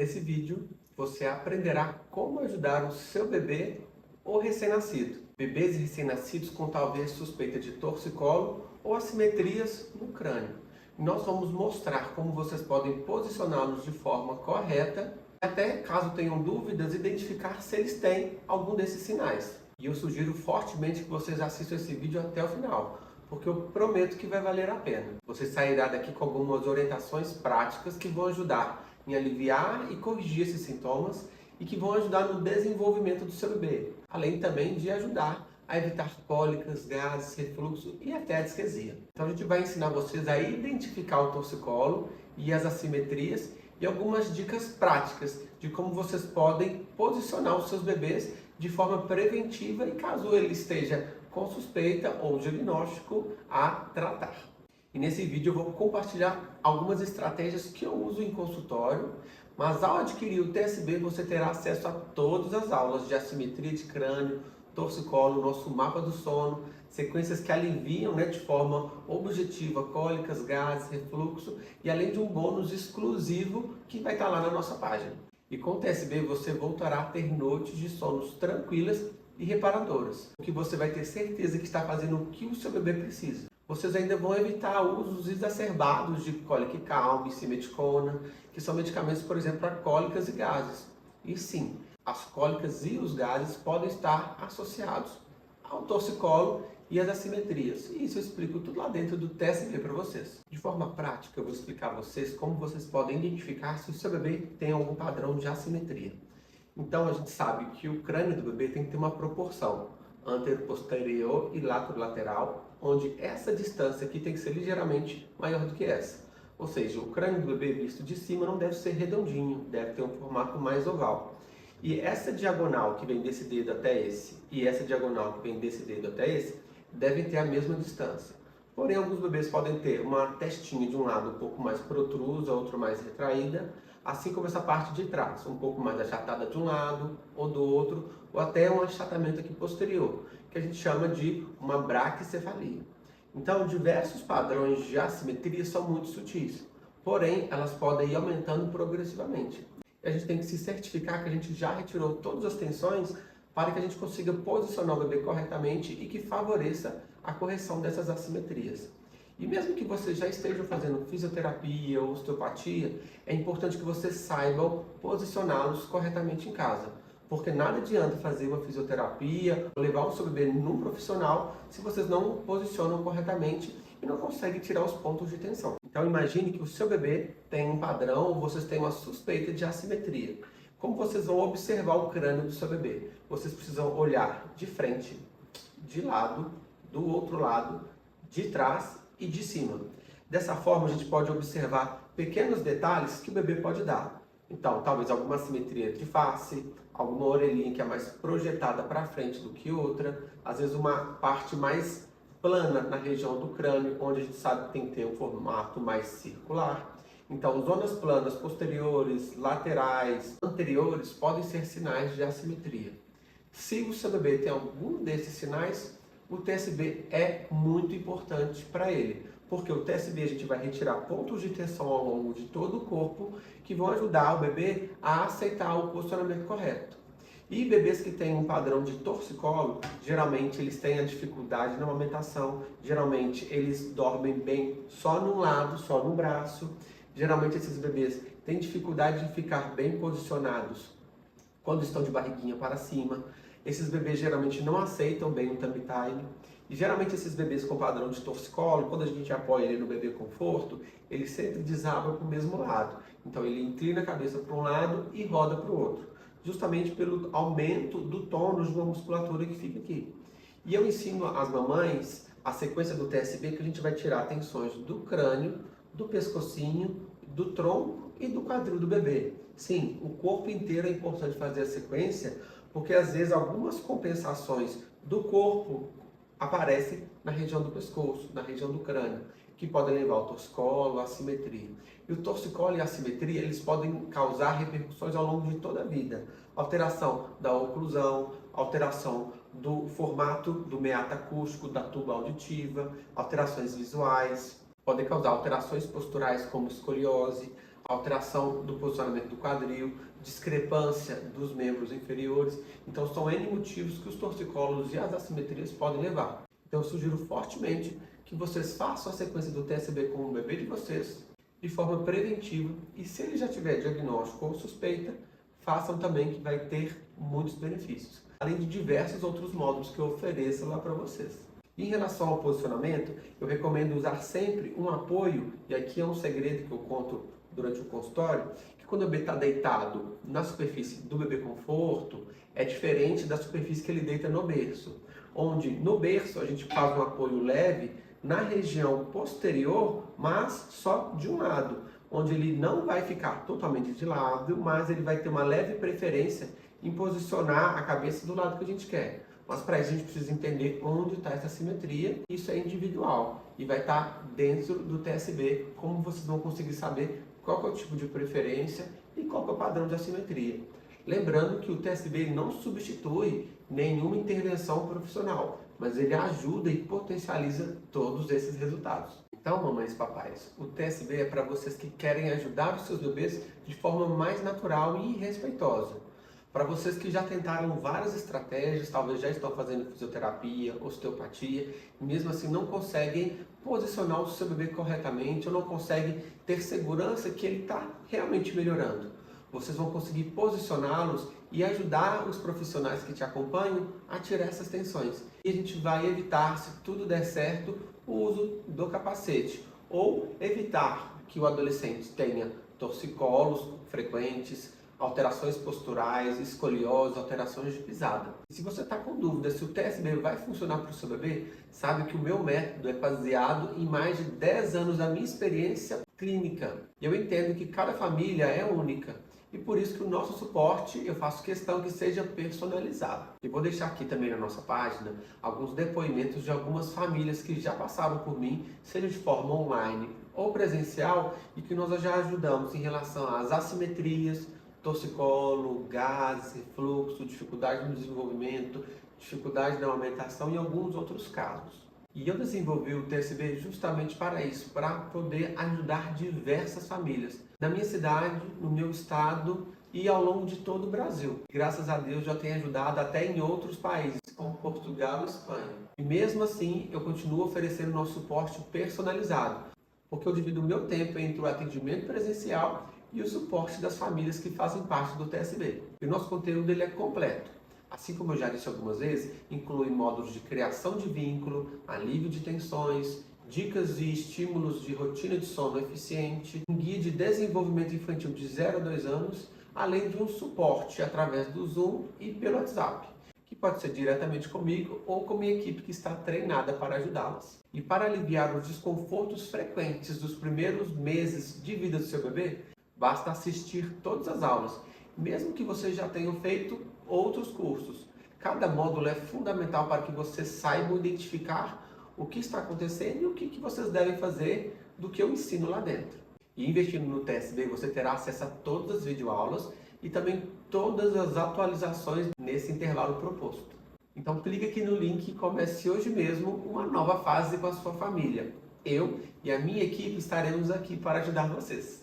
Nesse vídeo, você aprenderá como ajudar o seu bebê ou recém-nascido. Bebês e recém-nascidos com talvez suspeita de torcicolo ou assimetrias no crânio. Nós vamos mostrar como vocês podem posicioná-los de forma correta, até caso tenham dúvidas, identificar se eles têm algum desses sinais. E eu sugiro fortemente que vocês assistam esse vídeo até o final, porque eu prometo que vai valer a pena. Você sairá daqui com algumas orientações práticas que vão ajudar em aliviar e corrigir esses sintomas e que vão ajudar no desenvolvimento do seu bebê, além também de ajudar a evitar cólicas, gases, refluxo e até a disquesia. Então a gente vai ensinar vocês a identificar o torcicolo e as assimetrias e algumas dicas práticas de como vocês podem posicionar os seus bebês de forma preventiva e caso ele esteja com suspeita ou diagnóstico a tratar. E nesse vídeo eu vou compartilhar algumas estratégias que eu uso em consultório, mas ao adquirir o TSB você terá acesso a todas as aulas de assimetria de crânio, torcicolo, nosso mapa do sono, sequências que aliviam de forma objetiva cólicas, gases, refluxo e além de um bônus exclusivo que vai estar lá na nossa página. E com o TSB você voltará a ter noites de sonos tranquilas e reparadoras, o que você vai ter certeza que está fazendo o que o seu bebê precisa. Vocês ainda vão evitar usos exacerbados de cólica e calme, simeticona, que são medicamentos, por exemplo, para cólicas e gases. E sim, as cólicas e os gases podem estar associados ao torcicolo e às assimetrias. E isso eu explico tudo lá dentro do TSB para vocês. De forma prática, eu vou explicar a vocês como vocês podem identificar se o seu bebê tem algum padrão de assimetria. Então, a gente sabe que o crânio do bebê tem que ter uma proporção antero-posterior e lateral, onde essa distância aqui tem que ser ligeiramente maior do que essa. Ou seja, o crânio do bebê visto de cima não deve ser redondinho, deve ter um formato mais oval. E essa diagonal que vem desse dedo até esse e essa diagonal que vem desse dedo até esse devem ter a mesma distância. Porém, alguns bebês podem ter uma testinha de um lado um pouco mais protrusa, outro mais retraída, assim como essa parte de trás, um pouco mais achatada de um lado ou do outro, ou até um achatamento aqui posterior, que a gente chama de uma braquicefalia. Então, diversos padrões de assimetria são muito sutis, porém, elas podem ir aumentando progressivamente. E a gente tem que se certificar que a gente já retirou todas as tensões para que a gente consiga posicionar o bebê corretamente e que favoreça a correção dessas assimetrias. E mesmo que vocês já estejam fazendo fisioterapia ou osteopatia, é importante que vocês saibam posicioná-los corretamente em casa. Porque nada adianta fazer uma fisioterapia, levar o seu bebê num profissional, se vocês não posicionam corretamente e não conseguem tirar os pontos de tensão. Então imagine que o seu bebê tem um padrão ou vocês têm uma suspeita de assimetria. Como vocês vão observar o crânio do seu bebê? Vocês precisam olhar de frente, de lado, do outro lado, de trás e de cima. Dessa forma, a gente pode observar pequenos detalhes que o bebê pode dar. Então, talvez alguma assimetria de face, alguma orelhinha que é mais projetada para frente do que outra, às vezes uma parte mais plana na região do crânio, onde a gente sabe que tem que ter um formato mais circular. Então, zonas planas posteriores, laterais, anteriores podem ser sinais de assimetria. Se o seu bebê tem algum desses sinais, o TSB é muito importante para ele, porque o TSB a gente vai retirar pontos de tensão ao longo de todo o corpo que vão ajudar o bebê a aceitar o posicionamento correto. E bebês que têm um padrão de torcicolo, geralmente eles têm a dificuldade na amamentação, geralmente eles dormem bem só num lado, só no braço, geralmente esses bebês têm dificuldade de ficar bem posicionados quando estão de barriguinha para cima. Esses bebês geralmente não aceitam bem o tummy time. E geralmente esses bebês com padrão de torcicolo, quando a gente apoia ele no bebê conforto, ele sempre desaba para o mesmo lado. Então ele inclina a cabeça para um lado e roda para o outro, justamente pelo aumento do tônus de uma musculatura que fica aqui. E eu ensino às mamães a sequência do TSB que a gente vai tirar tensões do crânio, do pescocinho, do tronco e do quadril do bebê. Sim, o corpo inteiro é importante fazer a sequência, porque às vezes algumas compensações do corpo aparecem na região do pescoço, na região do crânio, que podem levar ao torcicolo, à assimetria. E o torcicolo e a assimetria, eles podem causar repercussões ao longo de toda a vida. Alteração da oclusão, alteração do formato do meato acústico, da tuba auditiva, alterações visuais, podem causar alterações posturais como escoliose, alteração do posicionamento do quadril, discrepância dos membros inferiores. Então são N motivos que os torcicólos e as assimetrias podem levar. Então eu sugiro fortemente que vocês façam a sequência do TSB com o bebê de vocês de forma preventiva e se ele já tiver diagnóstico ou suspeita, façam também que vai ter muitos benefícios, além de diversos outros módulos que eu ofereço lá para vocês. Em relação ao posicionamento, eu recomendo usar sempre um apoio, e aqui é um segredo que eu conto durante o consultório, que quando o bebê está deitado na superfície do bebê conforto, é diferente da superfície que ele deita no berço, onde no berço a gente faz um apoio leve na região posterior, mas só de um lado, onde ele não vai ficar totalmente de lado, mas ele vai ter uma leve preferência em posicionar a cabeça do lado que a gente quer. Mas para isso a gente precisa entender onde está essa simetria, isso é individual e vai estar dentro do TSB, como vocês vão conseguir saber qual é o tipo de preferência e qual é o padrão de assimetria. Lembrando que o TSB não substitui nenhuma intervenção profissional, mas ele ajuda e potencializa todos esses resultados. Então, mamães e papais, o TSB é para vocês que querem ajudar os seus bebês de forma mais natural e respeitosa. Para vocês que já tentaram várias estratégias, talvez já estão fazendo fisioterapia, osteopatia, e mesmo assim não conseguem posicionar o seu bebê corretamente ou não conseguem ter segurança que ele está realmente melhorando. Vocês vão conseguir posicioná-los e ajudar os profissionais que te acompanham a tirar essas tensões. E a gente vai evitar, se tudo der certo, o uso do capacete ou evitar que o adolescente tenha torcicolos frequentes, alterações posturais, escoliose, alterações de pisada. E se você está com dúvida se o TSB vai funcionar para o seu bebê, sabe que o meu método é baseado em mais de 10 anos da minha experiência clínica. E eu entendo que cada família é única. E por isso que o nosso suporte, eu faço questão que seja personalizado. E vou deixar aqui também na nossa página alguns depoimentos de algumas famílias que já passaram por mim, seja de forma online ou presencial, e que nós já ajudamos em relação às assimetrias, torcicolo, gases, refluxo, dificuldade no desenvolvimento, dificuldade na alimentação e alguns outros casos. E eu desenvolvi o TSB justamente para isso, para poder ajudar diversas famílias na minha cidade, no meu estado e ao longo de todo o Brasil. Graças a Deus já tenho ajudado até em outros países, como Portugal e Espanha. E mesmo assim eu continuo oferecendo nosso suporte personalizado, porque eu divido o meu tempo entre o atendimento presencial e o suporte das famílias que fazem parte do TSB. E o nosso conteúdo ele é completo. Assim como eu já disse algumas vezes, inclui módulos de criação de vínculo, alívio de tensões, dicas e estímulos de rotina de sono eficiente, um guia de desenvolvimento infantil de 0 a 2 anos, além de um suporte através do Zoom e pelo WhatsApp, que pode ser diretamente comigo ou com minha equipe que está treinada para ajudá-las. E para aliviar os desconfortos frequentes dos primeiros meses de vida do seu bebê, basta assistir todas as aulas, mesmo que vocês já tenham feito outros cursos. Cada módulo é fundamental para que vocês saibam identificar o que está acontecendo e o que vocês devem fazer do que eu ensino lá dentro. E investindo no TSB, você terá acesso a todas as videoaulas e também todas as atualizações nesse intervalo proposto. Então clique aqui no link e comece hoje mesmo uma nova fase com a sua família. Eu e a minha equipe estaremos aqui para ajudar vocês.